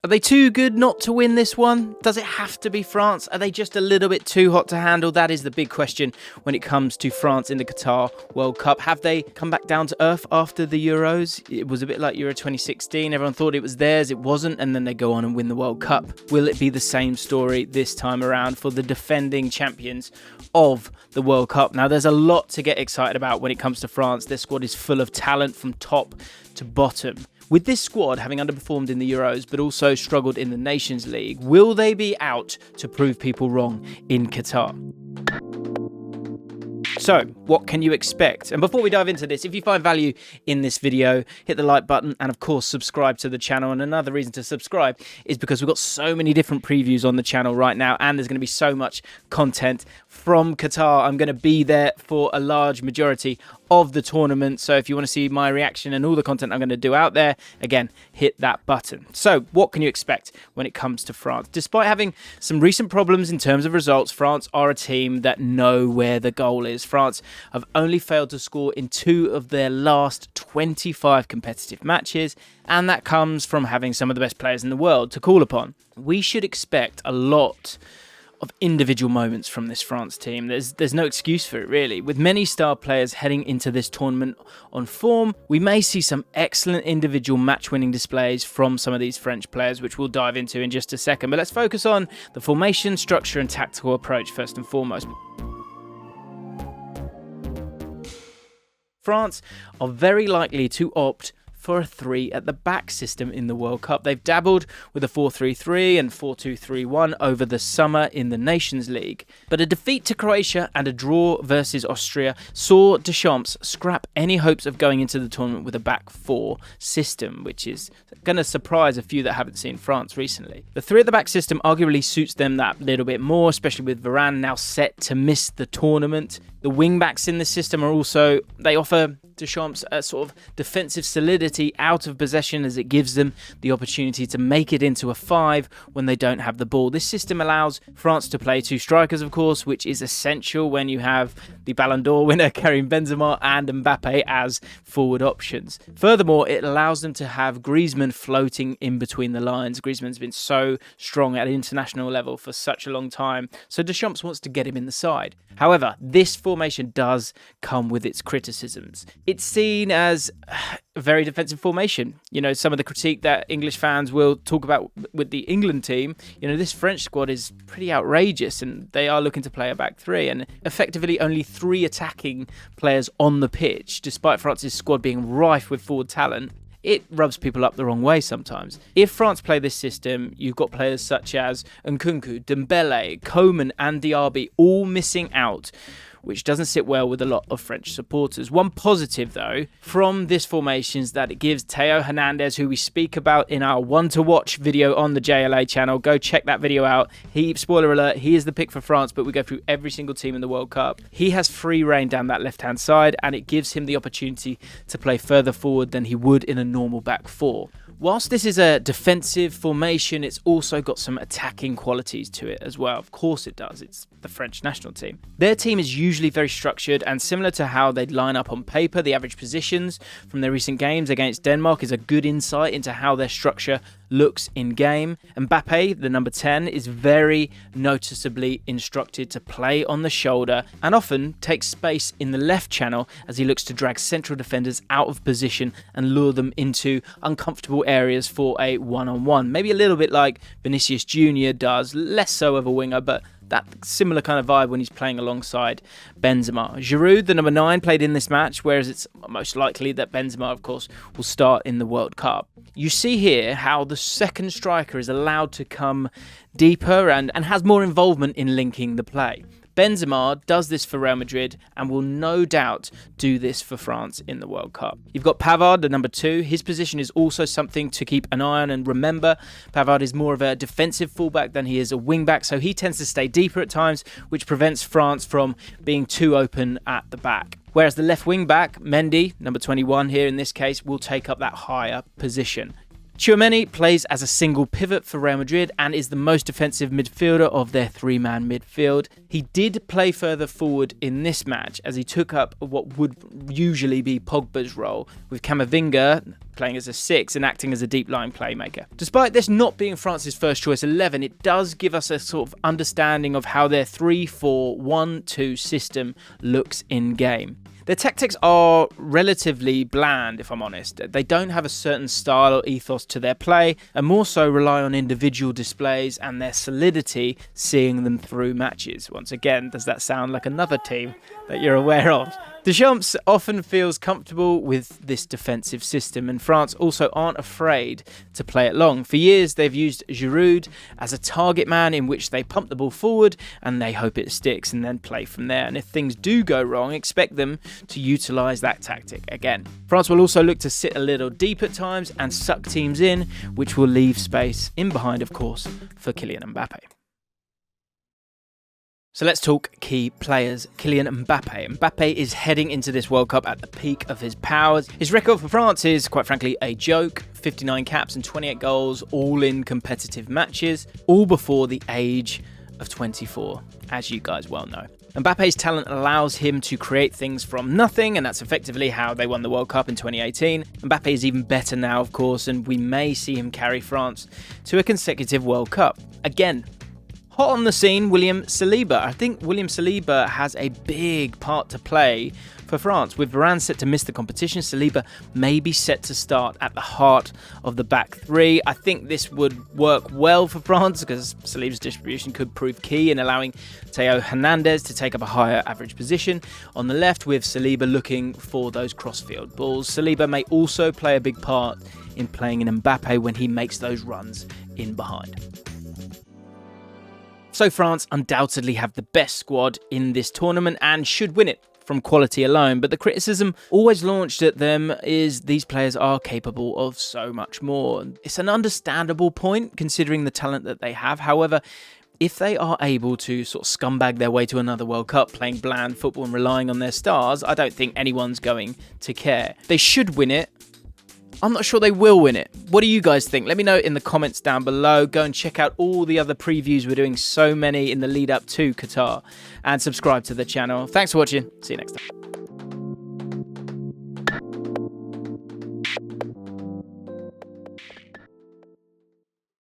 Are they too good not to win this one? Does it have to be France? Are they just a little bit too hot to handle? That is the big question when it comes to France in the Qatar World Cup. Have they come back down to earth after the Euros? It was a bit like Euro 2016. Everyone thought it was theirs. It wasn't. And then they go on and win the World Cup. Will it be the same story this time around for the defending champions of the World Cup? Now, there's a lot to get excited about when it comes to France. Their squad is full of talent from top to bottom. With this squad having underperformed in the Euros but also struggled in the Nations League, will they be out to prove people wrong in Qatar? So, what can you expect? And before we dive into this, if you find value in this video, hit the like button and of course subscribe to the channel. And another reason to subscribe is because we've got so many different previews on the channel right now and there's going to be so much content from Qatar. I'm going to be there for a large majority of the tournament. So if you want to see my reaction and all the content I'm going to do out there, again, hit that button. So what can you expect when it comes to France? Despite having some recent problems in terms of results, France are a team that know where the goal is. France have only failed to score in 2 of their last 25 competitive matches, and that comes from having some of the best players in the world to call upon. We should expect a lot of individual moments from this France team. There's no excuse for it, really. With many star players heading into this tournament on form, we may see some excellent individual match-winning displays from some of these French players, which we'll dive into in just a second. But let's focus on the formation, structure and tactical approach first and foremost. France are very likely to opt for a 3 at the back system in the World Cup. They've dabbled with a 4-3-3 and 4-2-3-1 over the summer in the Nations League. But a defeat to Croatia and a draw versus Austria saw Deschamps scrap any hopes of going into the tournament with a back 4 system, which is going to surprise a few that haven't seen France recently. The 3 at the back system arguably suits them that little bit more, especially with Varane now set to miss the tournament. The wing-backs in the system are also, they offer Deschamps a sort of defensive solidity out of possession as it gives them the opportunity to make it into a 5 when they don't have the ball. This system allows France to play 2 strikers, of course, which is essential when you have the Ballon d'Or winner Karim Benzema and Mbappe as forward options. Furthermore, it allows them to have Griezmann floating in between the lines. Griezmann's been so strong at international level for such a long time, so Deschamps wants to get him in the side. However, this formation does come with its criticisms. It's seen as a very defensive formation. You know, some of the critique that English fans will talk about with the England team, you know, this French squad is pretty outrageous and they are looking to play a back 3 and effectively only 3 attacking players on the pitch, despite France's squad being rife with forward talent. It rubs people up the wrong way sometimes. If France play this system, you've got players such as Nkunku, Dembele, Coman and Diaby all missing out, which doesn't sit well with a lot of French supporters. One positive, though, from this formation is that it gives Theo Hernandez, who we speak about in our One to Watch video on the JLA channel. Go check that video out. Spoiler alert, he is the pick for France, but we go through every single team in the World Cup. He has free reign down that left-hand side, and it gives him the opportunity to play further forward than he would in a normal back 4. Whilst this is a defensive formation, it's also got some attacking qualities to it as well. Of course it does. It's the French national team. Their team is usually very structured and similar to how they'd line up on paper. The average positions from their recent games against Denmark is a good insight into how their structure looks in game. Mbappe, the number 10, is very noticeably instructed to play on the shoulder and often takes space in the left channel as he looks to drag central defenders out of position and lure them into uncomfortable areas for a one-on-one. Maybe a little bit like Vinicius Jr. does, less so of a winger, but that similar kind of vibe when he's playing alongside Benzema. Giroud, the number 9, played in this match, whereas it's most likely that Benzema, of course, will start in the World Cup. You see here how the second striker is allowed to come deeper and has more involvement in linking the play. Benzema does this for Real Madrid and will no doubt do this for France in the World Cup. You've got Pavard, the number 2. His position is also something to keep an eye on, and remember, Pavard is more of a defensive fullback than he is a wingback, so he tends to stay deeper at times, which prevents France from being too open at the back. Whereas the left wing back, Mendy, number 21 here in this case, will take up that higher position. Tchouaméni plays as a single pivot for Real Madrid and is the most defensive midfielder of their three-man midfield. He did play further forward in this match as he took up what would usually be Pogba's role, with Camavinga playing as a 6 and acting as a deep-line playmaker. Despite this not being France's first choice 11, it does give us a sort of understanding of how their 3-4-1-2 system looks in-game. Their tactics are relatively bland, if I'm honest. They don't have a certain style or ethos to their play, and more so rely on individual displays and their solidity seeing them through matches. Once again, does that sound like another team that you're aware of? Deschamps often feels comfortable with this defensive system, and France also aren't afraid to play it long. For years, they've used Giroud as a target man in which they pump the ball forward and they hope it sticks and then play from there. And if things do go wrong, expect them to utilise that tactic again. France will also look to sit a little deep at times and suck teams in, which will leave space in behind, of course, for Kylian Mbappe. So let's talk key players. Kylian Mbappe. Mbappe is heading into this World Cup at the peak of his powers. His record for France is, quite frankly, a joke. 59 caps and 28 goals, all in competitive matches, all before the age of 24, as you guys well know. Mbappe's talent allows him to create things from nothing, and that's effectively how they won the World Cup in 2018. Mbappe is even better now, of course, and we may see him carry France to a consecutive World Cup. Again, hot on the scene, William Saliba. I think William Saliba has a big part to play for France. With Varane set to miss the competition, Saliba may be set to start at the heart of the back three. I think this would work well for France because Saliba's distribution could prove key in allowing Theo Hernandez to take up a higher average position on the left, with Saliba looking for those crossfield balls. Saliba may also play a big part in playing in Mbappe when he makes those runs in behind. So France undoubtedly have the best squad in this tournament and should win it from quality alone, but the criticism always launched at them is these players are capable of so much more. It's an understandable point considering the talent that they have. However, if they are able to sort of scumbag their way to another World Cup playing bland football and relying on their stars, I don't think anyone's going to care. They should win it. I'm not sure they will win it. What do you guys think? Let me know in the comments down below. Go and check out all the other previews. We're doing so many in the lead up to Qatar. And subscribe to the channel. Thanks for watching. See you next time.